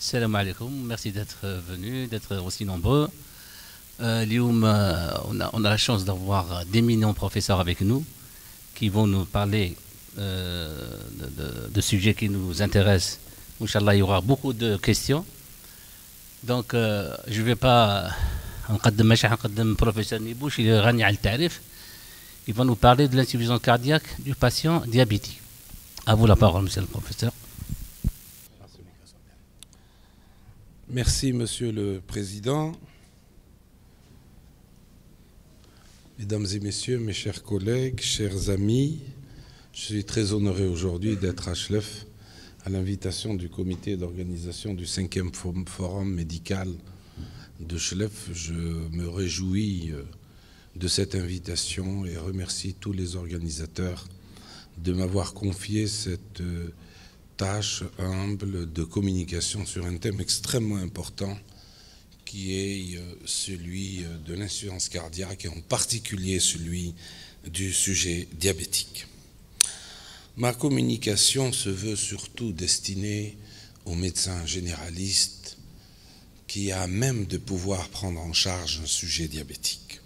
Salam alaikum, merci d'être venus, d'être aussi nombreux. Lioum, on a la chance d'avoir d'éminents professeurs avec nous qui vont nous parler de sujets qui nous intéressent. Inch'Allah, il y aura beaucoup de questions. Donc, je ne vais pas نقدم professeur Nibouch, il est غني عن التعريف. Il va nous parler de l'insuffisance cardiaque du patient diabétique. À vous la parole, monsieur le professeur. Merci, Monsieur le Président. Mesdames et Messieurs, mes chers collègues, chers amis, je suis très honoré aujourd'hui d'être à Chlef à l'invitation du comité d'organisation du 5e forum médical de Chlef. Je me réjouis de cette invitation et remercie tous les organisateurs de m'avoir confié cette tâche humble de communication sur un thème extrêmement important qui est celui de l'insuffisance cardiaque et en particulier celui du sujet diabétique. Ma communication se veut surtout destinée aux médecins généralistes qui a même de pouvoir prendre en charge un sujet diabétique.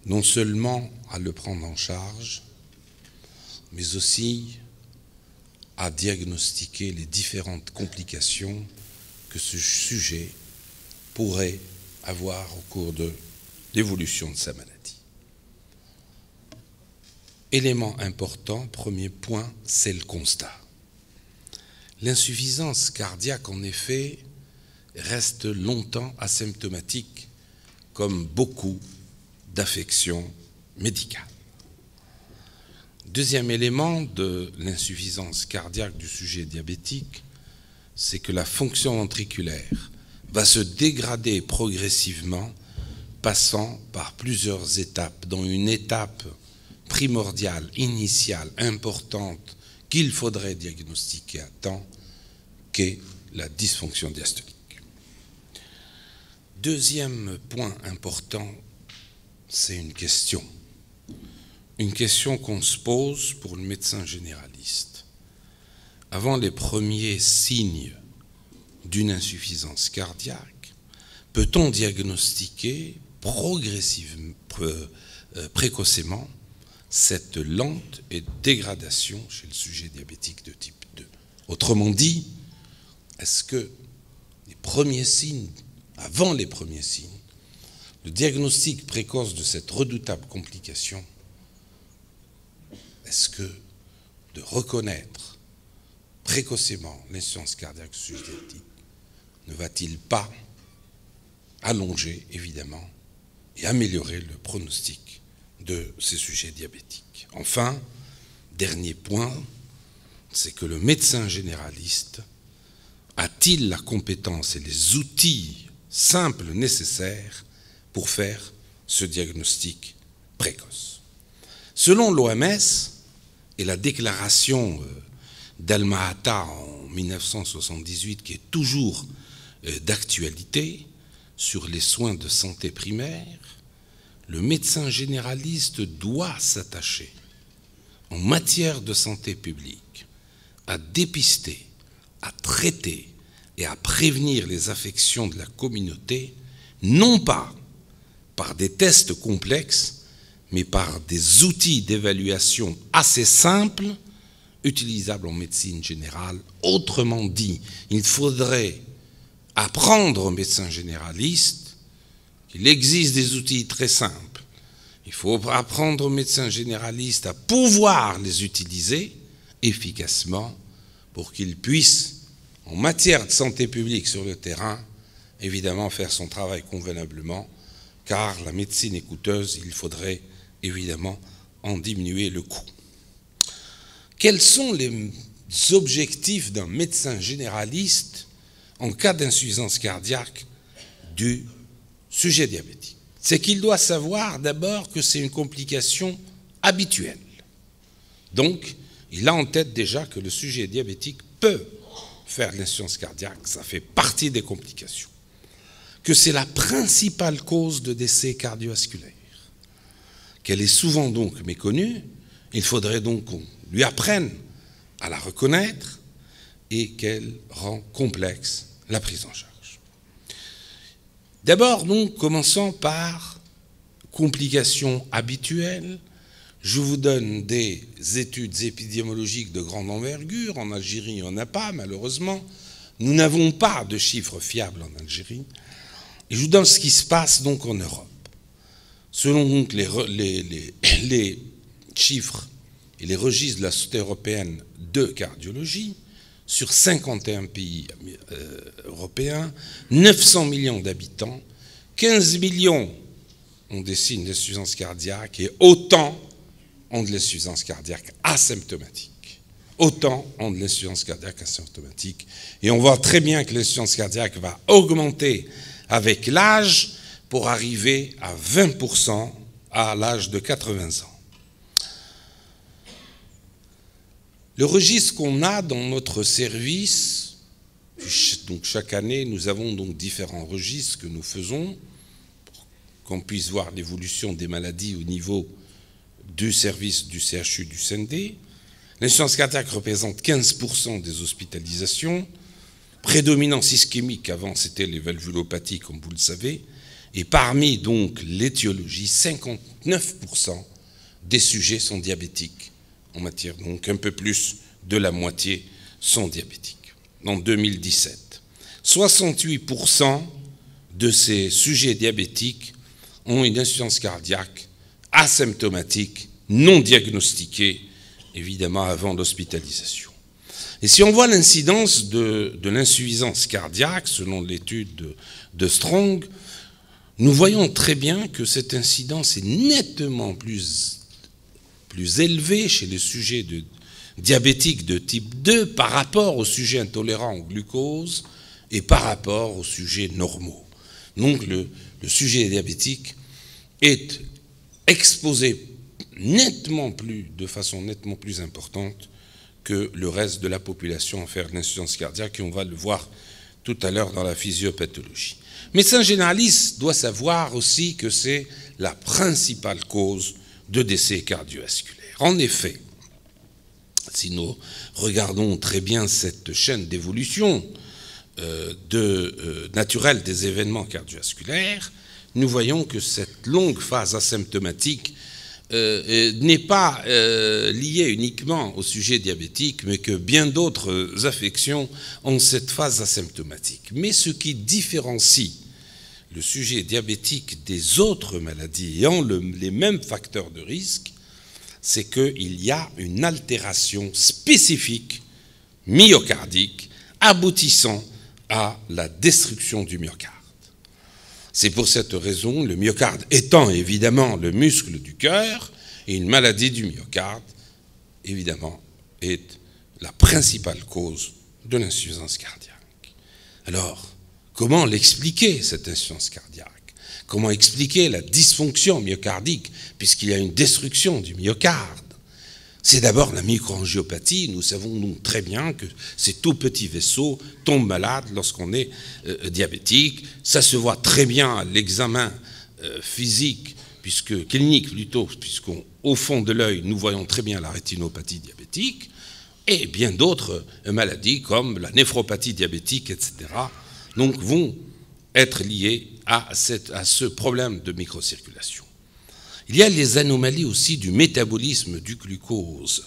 Non seulement à le prendre en charge, mais aussi à diagnostiquer les différentes complications que ce sujet pourrait avoir au cours de l'évolution de sa maladie. Élément important, premier point, c'est le constat. L'insuffisance cardiaque, en effet, reste longtemps asymptomatique, comme beaucoup d'affections médicales. Deuxième élément de l'insuffisance cardiaque du sujet diabétique, c'est que la fonction ventriculaire va se dégrader progressivement, passant par plusieurs étapes, dont une étape primordiale, initiale, importante, qu'il faudrait diagnostiquer à temps, qu'est la dysfonction diastolique. Deuxième point important, c'est une question. Une question qu'on se pose pour le médecin généraliste. Avant les premiers signes d'une insuffisance cardiaque, peut-on diagnostiquer progressivement, précocement, cette lente dégradation chez le sujet diabétique de type 2? Autrement dit, est-ce que les premiers signes, avant les premiers signes, le diagnostic précoce de cette redoutable complication, est-ce que de reconnaître précocement l'insuffisance cardiaque du sujet diabétique ne va-t-il pas allonger, évidemment, et améliorer le pronostic de ces sujets diabétiques? Enfin, dernier point, c'est que le médecin généraliste a-t-il la compétence et les outils simples nécessaires pour faire ce diagnostic précoce? Selon l'OMS et la déclaration d'Alma-Ata en 1978, qui est toujours d'actualité, sur les soins de santé primaire, le médecin généraliste doit s'attacher, en matière de santé publique, à dépister, à traiter et à prévenir les affections de la communauté, non pas par des tests complexes, mais par des outils d'évaluation assez simples, utilisables en médecine générale. Autrement dit, il faudrait apprendre aux médecins généralistes qu'il existe des outils très simples. Il faut apprendre aux médecins généralistes à pouvoir les utiliser efficacement pour qu'ils puissent, en matière de santé publique sur le terrain, évidemment faire son travail convenablement, car la médecine est coûteuse, il faudrait évidemment en diminuer le coût. Quels sont les objectifs d'un médecin généraliste en cas d'insuffisance cardiaque du sujet diabétique? C'est qu'il doit savoir d'abord que c'est une complication habituelle. Donc, il a en tête déjà que le sujet diabétique peut faire de l'insuffisance cardiaque, ça fait partie des complications. Que c'est la principale cause de décès cardiovasculaire, qu'elle est souvent donc méconnue, il faudrait donc qu'on lui apprenne à la reconnaître et qu'elle rend complexe la prise en charge. D'abord, donc, commençons par complications habituelles. Je vous donne des études épidémiologiques de grande envergure. En Algérie, il n'y en a pas, malheureusement. Nous n'avons pas de chiffres fiables en Algérie. Et je vous donne ce qui se passe donc en Europe. Selon donc les chiffres et les registres de la Société européenne de cardiologie, sur 51 pays européens, 900 millions d'habitants, 15 millions ont des signes d'insuffisance cardiaque et autant ont de l'insuffisance cardiaque asymptomatique. Autant ont de l'insuffisance cardiaque asymptomatique. Et on voit très bien que l'insuffisance cardiaque va augmenter avec l'âge pour arriver à 20% à l'âge de 80 ans. Le registre qu'on a dans notre service, donc chaque année, nous avons donc différents registres que nous faisons pour qu'on puisse voir l'évolution des maladies au niveau du service du CHU du CND. L'insuffisance cardiaque représente 15% des hospitalisations. Prédominance ischémique, avant c'était les valvulopathies, comme vous le savez. Et parmi donc l'étiologie, 59% des sujets sont diabétiques. En matière, donc un peu plus de la moitié sont diabétiques. En 2017, 68% de ces sujets diabétiques ont une insuffisance cardiaque asymptomatique, non diagnostiquée, évidemment avant l'hospitalisation. Et si on voit l'incidence de l'insuffisance cardiaque, selon l'étude de Strong, nous voyons très bien que cette incidence est nettement plus élevée chez les sujets diabétiques de type 2 par rapport aux sujets intolérants au glucose et par rapport aux sujets normaux. Donc le sujet diabétique est exposé de façon nettement plus importante que le reste de la population à faire de l'insuffisance cardiaque, et on va le voir tout à l'heure dans la physiopathologie. Le médecin généraliste doit savoir aussi que c'est la principale cause de décès cardiovasculaire. En effet, si nous regardons très bien cette chaîne d'évolution naturelle des événements cardiovasculaires, nous voyons que cette longue phase asymptomatique n'est pas liée uniquement au sujet diabétique, mais que bien d'autres affections ont cette phase asymptomatique. Mais ce qui différencie le sujet diabétique des autres maladies ayant les mêmes facteurs de risque, c'est qu'il y a une altération spécifique myocardique aboutissant à la destruction du myocarde. C'est pour cette raison, le myocarde étant évidemment le muscle du cœur, et une maladie du myocarde, évidemment, est la principale cause de l'insuffisance cardiaque. Alors, comment l'expliquer, cette insuffisance cardiaque? Comment expliquer la dysfonction myocardique, puisqu'il y a une destruction du myocarde? C'est d'abord la microangiopathie. Nous savons donc très bien que ces tout petits vaisseaux tombent malades lorsqu'on est diabétique. Ça se voit très bien à l'examen physique, clinique plutôt, puisqu'au fond de l'œil, nous voyons très bien la rétinopathie diabétique, et bien d'autres maladies comme la néphropathie diabétique, etc., donc vont être liées à ce problème de microcirculation. Il y a les anomalies aussi du métabolisme du glucose.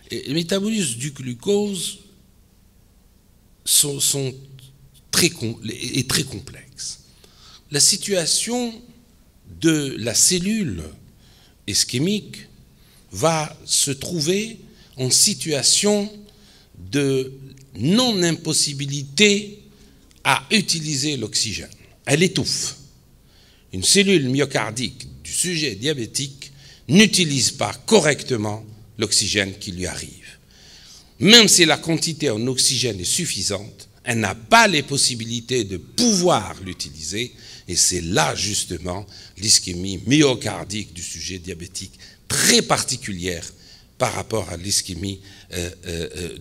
Et le métabolisme du glucose est très complexe. La situation de la cellule ischémique va se trouver en situation de non-impossibilité à utiliser l'oxygène. Elle étouffe. Une cellule myocardique du sujet diabétique n'utilise pas correctement l'oxygène qui lui arrive. Même si la quantité en oxygène est suffisante, elle n'a pas les possibilités de pouvoir l'utiliser, et c'est là justement l'ischémie myocardique du sujet diabétique très particulière par rapport à l'ischémie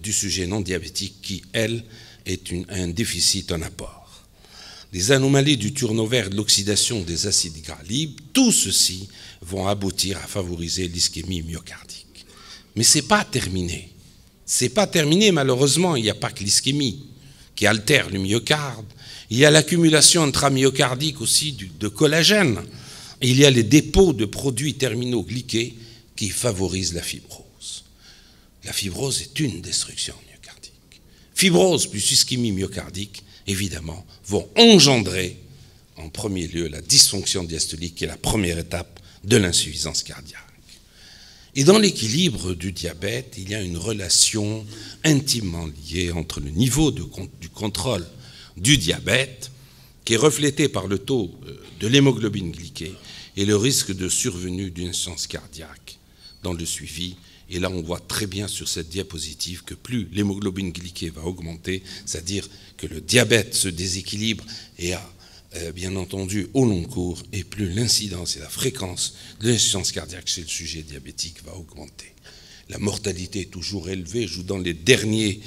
du sujet non diabétique qui, elle, est un déficit en apport. Les anomalies du turnover, de l'oxydation des acides gras libres, tout ceci vont aboutir à favoriser l'ischémie myocardique. Mais ce n'est pas terminé. Ce n'est pas terminé, malheureusement, il n'y a pas que l'ischémie qui altèrent le myocarde. Il y a l'accumulation intramyocardique aussi de collagène. Et il y a les dépôts de produits terminaux glyqués qui favorisent la fibrose. La fibrose est une destruction myocardique. Fibrose plus ischémie myocardique, évidemment, vont engendrer en premier lieu la dysfonction diastolique qui est la première étape de l'insuffisance cardiaque. Et dans l'équilibre du diabète, il y a une relation intimement liée entre le niveau du contrôle du diabète, qui est reflété par le taux de l'hémoglobine glyquée, et le risque de survenue d'une insuffisance cardiaque dans le suivi. Et là, on voit très bien sur cette diapositive que plus l'hémoglobine glyquée va augmenter, c'est-à-dire que le diabète se déséquilibre et a bien entendu au long cours, et plus l'incidence et la fréquence de l'insuffisance cardiaque chez le sujet diabétique va augmenter. La mortalité est toujours élevée. Je vous donne les derniers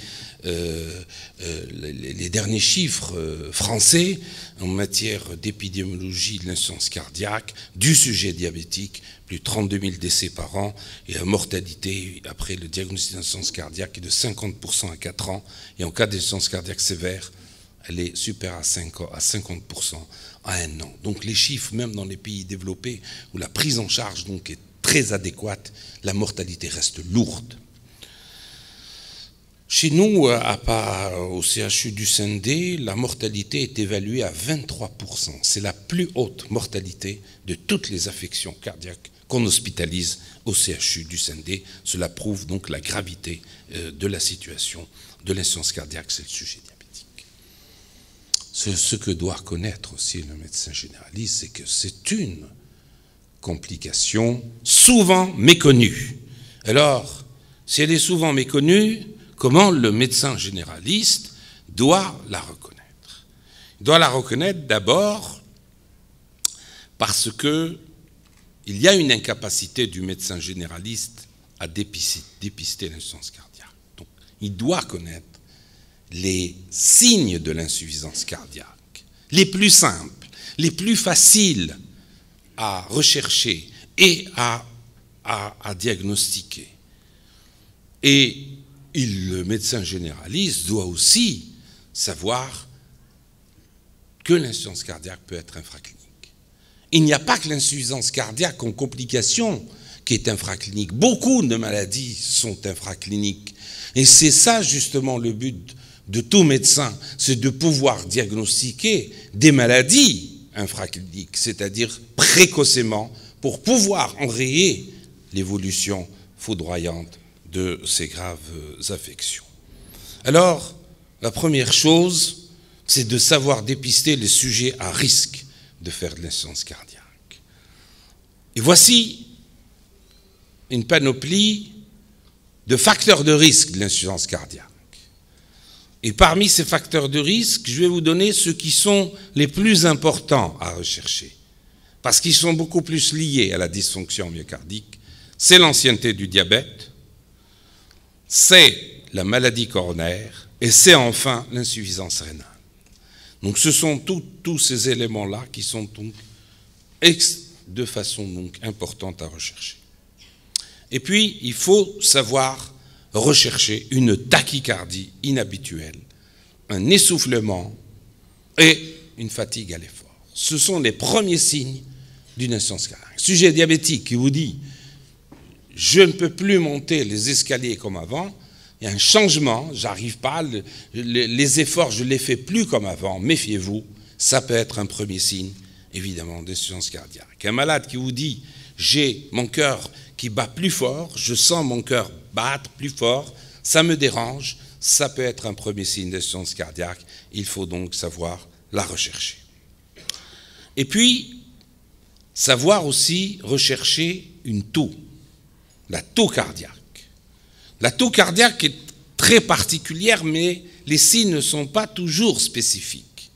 chiffres français en matière d'épidémiologie de l'insuffisance cardiaque du sujet diabétique, plus de 32 000 décès par an, et la mortalité après le diagnostic d'insuffisance cardiaque est de 50% à 4 ans, et en cas d'insuffisance cardiaque sévère, elle est supérieure à 50% à 1 an. Donc les chiffres, même dans les pays développés, où la prise en charge donc est très adéquate, la mortalité reste lourde. Chez nous, au CHU du Sendai, la mortalité est évaluée à 23%. C'est la plus haute mortalité de toutes les affections cardiaques qu'on hospitalise au CHU du Sendai. Cela prouve donc la gravité de la situation de l'insuffisance cardiaque chez le sujet diabétique. Ce que doit connaître aussi le médecin généraliste, c'est que c'est une complication souvent méconnue. Alors, si elle est souvent méconnue, comment le médecin généraliste doit la reconnaître? Il doit la reconnaître d'abord parce que il y a une incapacité du médecin généraliste à dépister l'insuffisance cardiaque. Donc, il doit connaître les signes de l'insuffisance cardiaque, les plus simples, les plus faciles à rechercher et à diagnostiquer. Et le médecin généraliste doit aussi savoir que l'insuffisance cardiaque peut être infraclinique. Il n'y a pas que l'insuffisance cardiaque en complication qui est infraclinique. Beaucoup de maladies sont infracliniques. Et c'est ça justement le but de tout médecin, c'est de pouvoir diagnostiquer des maladies infracliniques, c'est-à-dire précocement, pour pouvoir enrayer l'évolution foudroyante de ces graves affections. Alors, la première chose, c'est de savoir dépister les sujets à risque de faire de l'insuffisance cardiaque. Et voici une panoplie de facteurs de risque de l'insuffisance cardiaque. Et parmi ces facteurs de risque, je vais vous donner ceux qui sont les plus importants à rechercher, parce qu'ils sont beaucoup plus liés à la dysfonction myocardique. C'est l'ancienneté du diabète, c'est la maladie coronaire, et c'est enfin l'insuffisance rénale. Donc ce sont tous ces éléments-là qui sont donc de façon donc importante à rechercher. Et puis, il faut savoir rechercher une tachycardie inhabituelle, un essoufflement et une fatigue à l'effort. Ce sont les premiers signes d'une insuffisance cardiaque. Sujet diabétique qui vous dit « je ne peux plus monter les escaliers comme avant », il y a un changement, j'arrive pas, les efforts, je ne les fais plus comme avant, méfiez-vous, ça peut être un premier signe, évidemment, d'insuffisance cardiaque. Un malade qui vous dit « j'ai mon cœur qui bat plus fort, je sens mon cœur battre plus fort, ça me dérange », ça peut être un premier signe d'insuffisance cardiaque, il faut donc savoir la rechercher. Et puis, savoir aussi rechercher une toux, la toux cardiaque. La toux cardiaque est très particulière, mais les signes ne sont pas toujours spécifiques.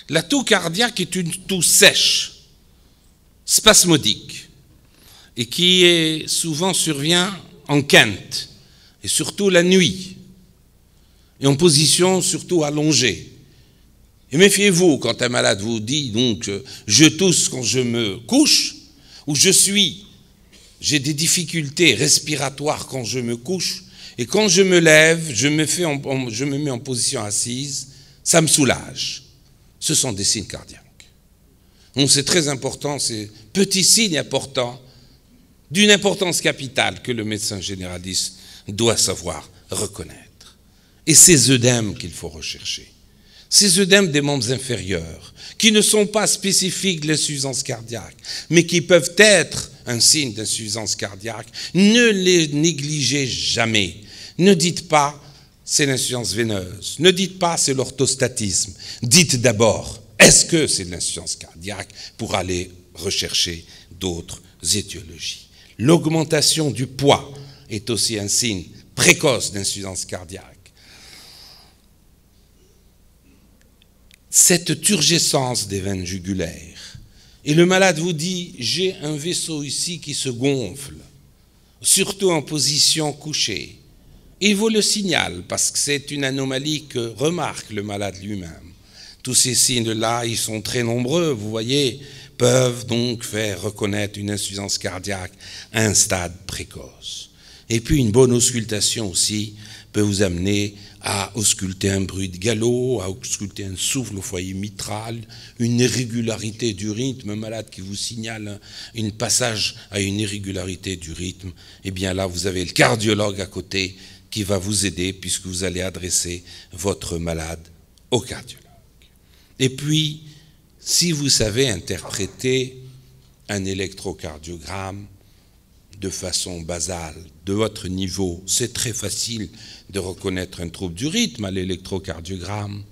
La toux cardiaque est une toux sèche, spasmodique, et qui souvent survient en quinte, et surtout la nuit, et en position surtout allongée. Et méfiez-vous quand un malade vous dit donc je tousse quand je me couche, ou j'ai des difficultés respiratoires quand je me couche, et quand je me lève, je me mets en position assise, ça me soulage. Ce sont des signes cardiaques. Donc c'est très important, ces petits signes importants, d'une importance capitale que le médecin généraliste doit savoir reconnaître. Et ces œdèmes qu'il faut rechercher. Ces œdèmes des membres inférieurs, qui ne sont pas spécifiques de l'insuffisance cardiaque, mais qui peuvent être un signe d'insuffisance cardiaque, ne les négligez jamais. Ne dites pas c'est l'insuffisance veineuse, ne dites pas c'est l'orthostatisme. Dites d'abord est-ce que c'est de l'insuffisance cardiaque pour aller rechercher d'autres étiologies. L'augmentation du poids est aussi un signe précoce d'insuffisance cardiaque. Cette turgescence des veines jugulaires, et le malade vous dit j'ai un vaisseau ici qui se gonfle, surtout en position couchée, il vous le signale parce que c'est une anomalie que remarque le malade lui-même. Tous ces signes-là, ils sont très nombreux, vous voyez, peuvent donc faire reconnaître une insuffisance cardiaque à un stade précoce. Et puis une bonne auscultation aussi peut vous amener à ausculter un bruit de galop, à ausculter un souffle au foyer mitral, une irrégularité du rythme, un malade qui vous signale un passage à une irrégularité du rythme, et bien là vous avez le cardiologue à côté qui va vous aider puisque vous allez adresser votre malade au cardiologue. Et puis, si vous savez interpréter un électrocardiogramme de façon basale, de votre niveau, c'est très facile de reconnaître un trouble du rythme à l'électrocardiogramme,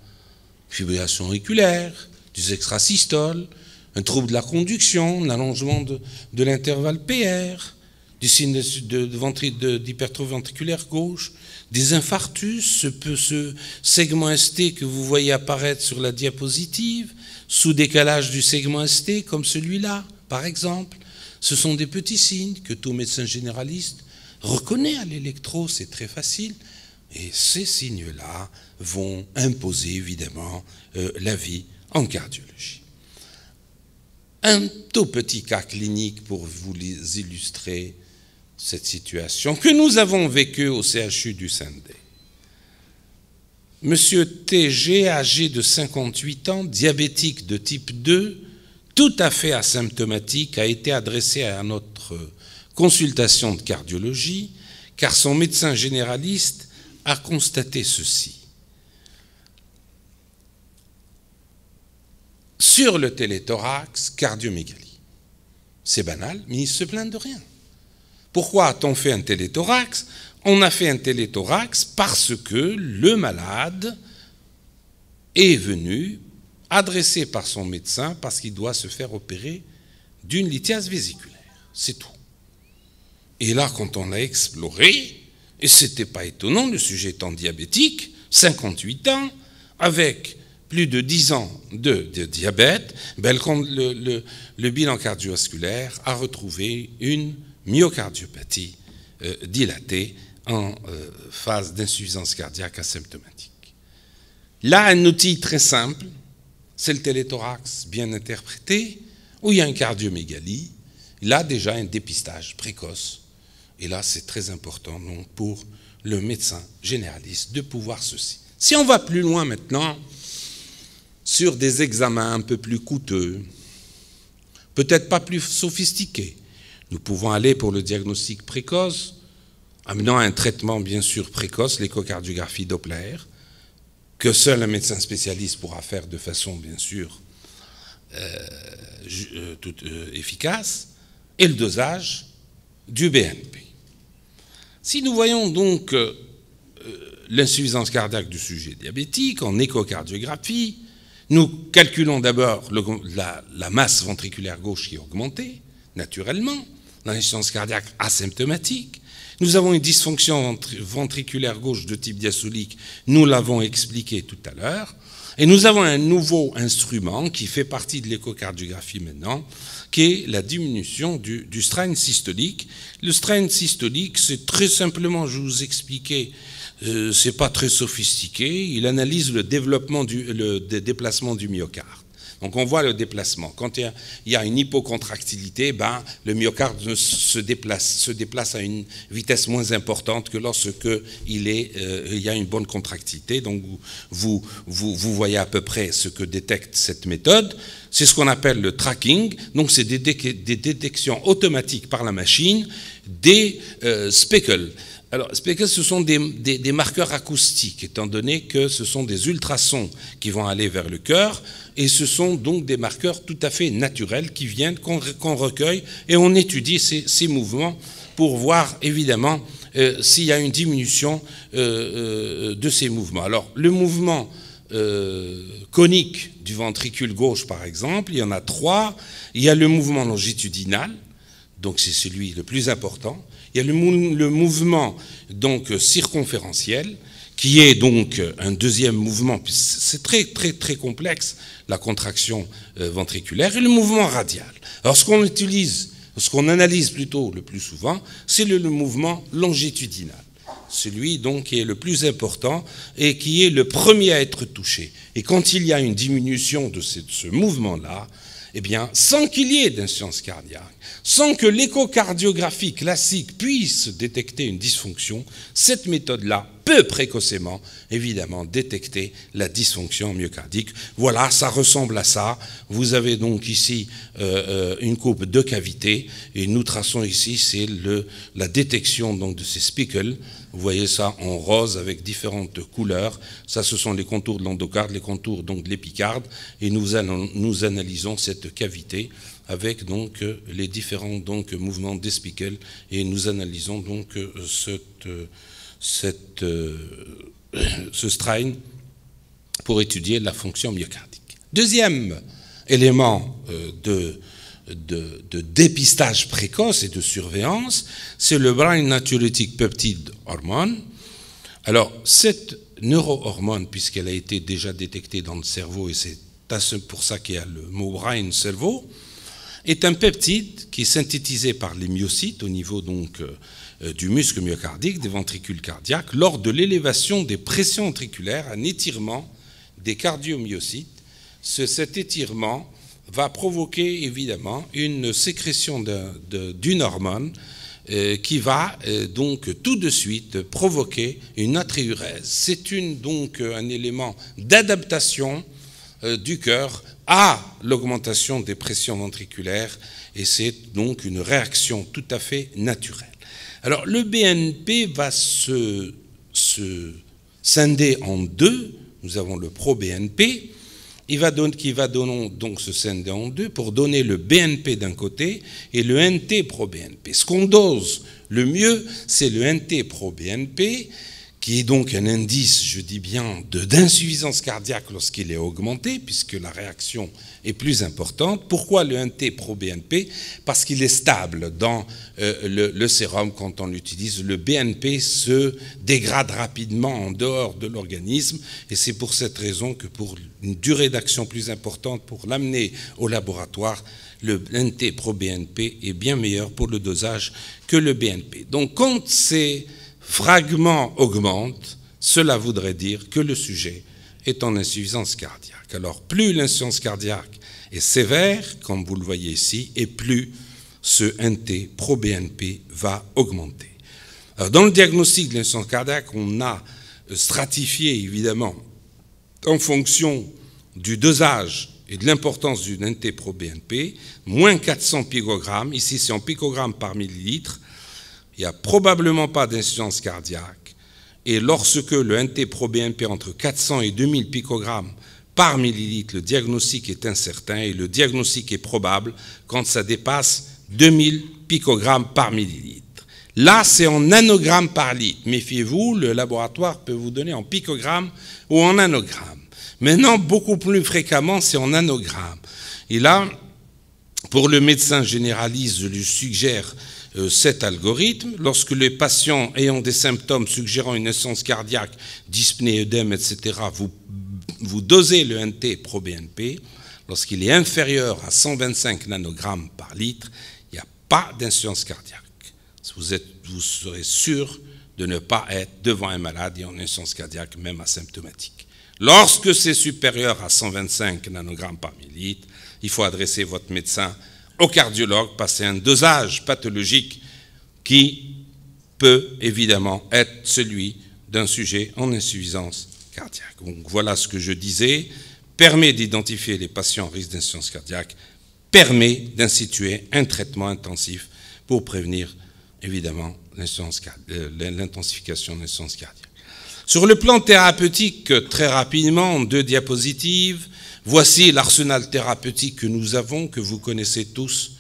fibrillation auriculaire, des extrasystoles, un trouble de la conduction, un allongement de l'intervalle PR, du signe d'hypertrophie ventriculaire gauche, des infarctus, ce segment ST que vous voyez apparaître sur la diapositive, sous décalage du segment ST, comme celui-là, par exemple. Ce sont des petits signes que tout médecin généraliste reconnaît à l'électro, c'est très facile. Et ces signes-là vont imposer, évidemment, la vie en cardiologie. Un tout petit cas clinique pour vous illustrer cette situation que nous avons vécue au CHU du Sendai. Monsieur TG, âgé de 58 ans, diabétique de type 2, tout à fait asymptomatique, a été adressé à notre consultation de cardiologie car son médecin généraliste a constaté ceci. Sur le téléthorax, cardiomégalie. C'est banal, mais il se plaint de rien. Pourquoi a-t-on fait un téléthorax? On a fait un téléthorax parce que le malade est venu, adressé par son médecin, parce qu'il doit se faire opérer d'une lithiase vésiculaire. C'est tout. Et là, quand on a exploré, et ce n'était pas étonnant, le sujet étant diabétique, 58 ans, avec plus de 10 ans de diabète, le bilan cardiovasculaire a retrouvé une myocardiopathie dilatée en phase d'insuffisance cardiaque asymptomatique. Là, un outil très simple, c'est le téléthorax bien interprété, où il y a une cardiomégalie. Là, déjà, un dépistage précoce. Et là, c'est très important donc, pour le médecin généraliste de pouvoir ceci. Si on va plus loin maintenant, sur des examens un peu plus coûteux, peut-être pas plus sophistiqués, nous pouvons aller pour le diagnostic précoce, amenant un traitement bien sûr précoce, l'échocardiographie Doppler, que seul un médecin spécialiste pourra faire de façon bien sûr efficace, et le dosage du BNP. Si nous voyons donc l'insuffisance cardiaque du sujet diabétique en échocardiographie, nous calculons d'abord la masse ventriculaire gauche qui est augmentée, naturellement, dans l'insuffisance cardiaque asymptomatique. Nous avons une dysfonction ventriculaire gauche de type diastolique, nous l'avons expliqué tout à l'heure, et nous avons un nouveau instrument qui fait partie de l'échocardiographie maintenant, qui est la diminution du strain systolique. Le strain systolique, c'est très simplement, je vous expliquais, c'est pas très sophistiqué, il analyse le déplacement du myocarde. Donc on voit le déplacement. Quand il y a une hypocontractilité, ben, le myocarde se déplace à une vitesse moins importante que lorsque il y a une bonne contractilité. Donc vous voyez à peu près ce que détecte cette méthode. C'est ce qu'on appelle le tracking. Donc c'est des détections automatiques par la machine des speckles. Alors, speckles, ce sont des marqueurs acoustiques, étant donné que ce sont des ultrasons qui vont aller vers le cœur, et ce sont donc des marqueurs tout à fait naturels qui viennent, qu'on recueille, et on étudie ces mouvements pour voir, évidemment, s'il y a une diminution de ces mouvements. Alors, le mouvement conique du ventricule gauche, par exemple, il y en a 3. Il y a le mouvement longitudinal, donc c'est celui le plus important. Il y a le mouvement donc circonférentiel, qui est donc un deuxième mouvement, c'est très très très complexe, la contraction ventriculaire, et le mouvement radial. Alors ce qu'on analyse plutôt le plus souvent, c'est le mouvement longitudinal, celui donc qui est le plus important et qui est le premier à être touché. Et quand il y a une diminution de ce mouvement-là, eh bien, sans qu'il y ait d'insuffisance cardiaque, sans que l'échocardiographie classique puisse détecter une dysfonction, cette méthode-là peut précocement, évidemment, détecter la dysfonction myocardique. Voilà, ça ressemble à ça. Vous avez donc ici une coupe de cavité, et nous traçons ici, c'est la détection donc, de ces spicules. Vous voyez ça en rose avec différentes couleurs. Ça, ce sont les contours de l'endocarde, les contours donc, de l'épicarde, et nous analysons cette cavité avec donc les différents donc mouvements des spicules, et nous analysons donc ce strain pour étudier la fonction myocardique. Deuxième élément de dépistage précoce et de surveillance, c'est le Brain Natriuretic Peptide Hormone. Alors, cette neurohormone, puisqu'elle a été déjà détectée dans le cerveau, et c'est pour ça qu'il y a le mot brain-cerveau, est un peptide qui est synthétisé par les myocytes au niveau donc du muscle myocardique, des ventricules cardiaques, lors de l'élévation des pressions ventriculaires, un étirement des cardiomyocytes. Cet étirement va provoquer évidemment une sécrétion d'une hormone qui va donc tout de suite provoquer une natriurèse. C'est donc un élément d'adaptation du cœur à l'augmentation des pressions ventriculaires, et c'est donc une réaction tout à fait naturelle. Alors le BNP va se scinder en deux. Nous avons le pro-BNP, qui va donc se scinder en deux pour donner le BNP d'un côté et le NT-pro-BNP. Ce qu'on dose le mieux, c'est le NT-pro-BNP, qui est donc un indice, je dis bien, d'insuffisance cardiaque lorsqu'il est augmenté, puisque la réaction est plus importante. Pourquoi le NT-pro-BNP? Parce qu'il est stable dans le sérum quand on l'utilise. Le BNP se dégrade rapidement en dehors de l'organisme, et c'est pour cette raison que pour une durée d'action plus importante, pour l'amener au laboratoire, le NT-pro-BNP est bien meilleur pour le dosage que le BNP. Donc quand ces fragments augmentent, cela voudrait dire que le sujet est en insuffisance cardiaque. Alors plus l'insuffisance cardiaque est sévère, comme vous le voyez ici, et plus ce NT-pro-BNP va augmenter. Alors, dans le diagnostic de l'insuffisance cardiaque, on a stratifié évidemment en fonction du dosage et de l'importance du NT-pro-BNP, moins 400 picogrammes, ici c'est en picogrammes par millilitre. Il n'y a probablement pas d'insuffisance cardiaque, et lorsque le NT-pro-BNP entre 400 et 2000 picogrammes par millilitre, le diagnostic est incertain, et le diagnostic est probable quand ça dépasse 2000 picogrammes par millilitre. Là, c'est en nanogrammes par litre. Méfiez-vous, le laboratoire peut vous donner en picogrammes ou en nanogrammes. Maintenant, beaucoup plus fréquemment, c'est en nanogrammes. Et là, pour le médecin généraliste, je lui suggère cet algorithme. Lorsque les patients ayant des symptômes suggérant une insuffisance cardiaque, dyspnée, œdème, etc., vous dosez le NT-pro-BNP. Lorsqu'il est inférieur à 125 nanogrammes par litre, il n'y a pas d'insuffisance cardiaque. Vous serez sûr de ne pas être devant un malade et en insuffisance cardiaque, même asymptomatique. Lorsque c'est supérieur à 125 nanogrammes par millilitre, il faut adresser votre médecin au cardiologue, passer un dosage pathologique qui peut évidemment être celui d'un sujet en insuffisance cardiaque. Donc voilà ce que je disais, permet d'identifier les patients en risque d'insuffisance cardiaque, permet d'instituer un traitement intensif pour prévenir évidemment l'intensification de l'insuffisance cardiaque. Sur le plan thérapeutique, très rapidement, en 2 diapositives, voici l'arsenal thérapeutique que nous avons, que vous connaissez tous.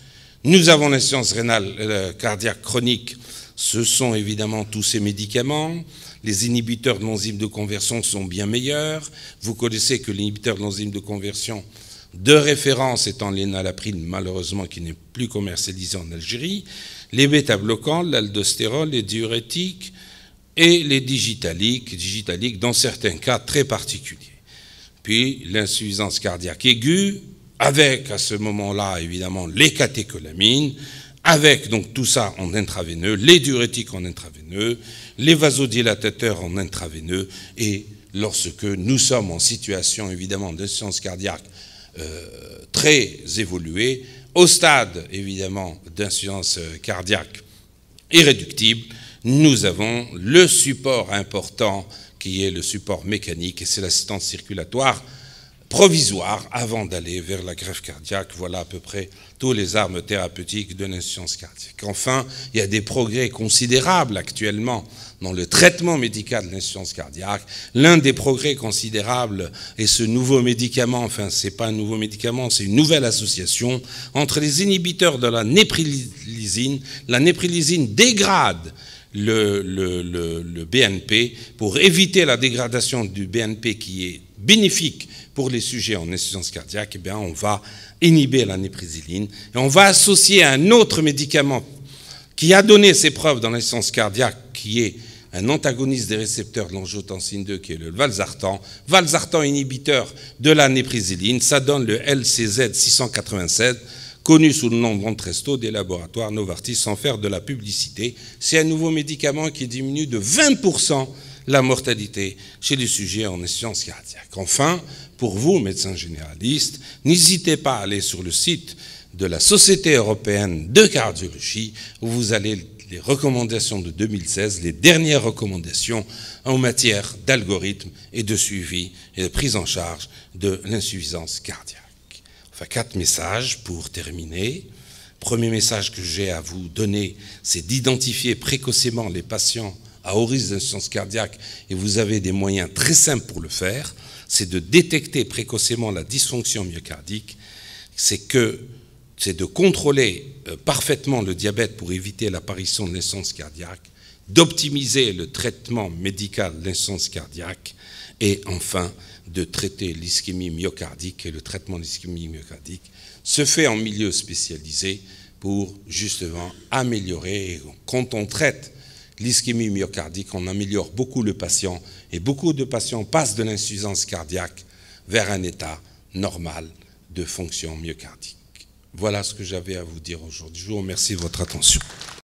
Nous avons l'insuffisance rénale cardiaque chronique, ce sont évidemment tous ces médicaments. Les inhibiteurs de l'enzyme de conversion sont bien meilleurs. Vous connaissez que l'inhibiteur de l'enzyme de conversion de référence étant l'énalaprine, malheureusement, qui n'est plus commercialisé en Algérie, les bêta-bloquants, l'aldostérol, les diurétiques et les digitaliques dans certains cas très particuliers. Puis l'insuffisance cardiaque aiguë, avec à ce moment-là, évidemment, les catécholamines, avec donc tout ça en intraveineux, les diurétiques en intraveineux, les vasodilatateurs en intraveineux, et lorsque nous sommes en situation, évidemment, d'insuffisance cardiaque très évoluée, au stade, évidemment, d'insuffisance cardiaque irréductible, nous avons le support important qui est le support mécanique, et c'est l'assistance circulatoire provisoire avant d'aller vers la greffe cardiaque. Voilà à peu près tous les armes thérapeutiques de l'insuffisance cardiaque. Enfin, il y a des progrès considérables actuellement dans le traitement médical de l'insuffisance cardiaque. L'un des progrès considérables est ce nouveau médicament, enfin c'est pas un nouveau médicament, c'est une nouvelle association entre les inhibiteurs de la néprilysine. La néprilysine dégrade le BNP pour éviter la dégradation du BNP qui est bénéfique pour les sujets en insuffisance cardiaque. Eh bien, on va inhiber la néprilyline et on va associer un autre médicament qui a donné ses preuves dans l'insuffisance cardiaque, qui est un antagoniste des récepteurs de l'angiotensine 2, qui est le valsartan. Valsartan inhibiteur de la néprilyline, ça donne le LCZ 687, connu sous le nom de Entresto des laboratoires Novartis, sans faire de la publicité. C'est un nouveau médicament qui diminue de 20% la mortalité chez les sujets en insuffisance cardiaque. Enfin, pour vous, médecins généralistes, n'hésitez pas à aller sur le site de la Société européenne de cardiologie, où vous allez les recommandations de 2016, les dernières recommandations en matière d'algorithmes et de suivi et de prise en charge de l'insuffisance cardiaque. Enfin, 4 messages pour terminer. Premier message que j'ai à vous donner, c'est d'identifier précocement les patients à haut risque d'insuffisance cardiaque, et vous avez des moyens très simples pour le faire. C'est de détecter précocement la dysfonction myocardique, c'est de contrôler parfaitement le diabète pour éviter l'apparition de l'insuffisance cardiaque, d'optimiser le traitement médical de l'insuffisance cardiaque, et enfin de traiter l'ischémie myocardique. Et le traitement de l'ischémie myocardique se fait en milieu spécialisé pour justement améliorer. Et quand on traite l'ischémie myocardique, on améliore beaucoup le patient, et beaucoup de patients passent de l'insuffisance cardiaque vers un état normal de fonction myocardique. Voilà ce que j'avais à vous dire aujourd'hui. Je vous remercie de votre attention.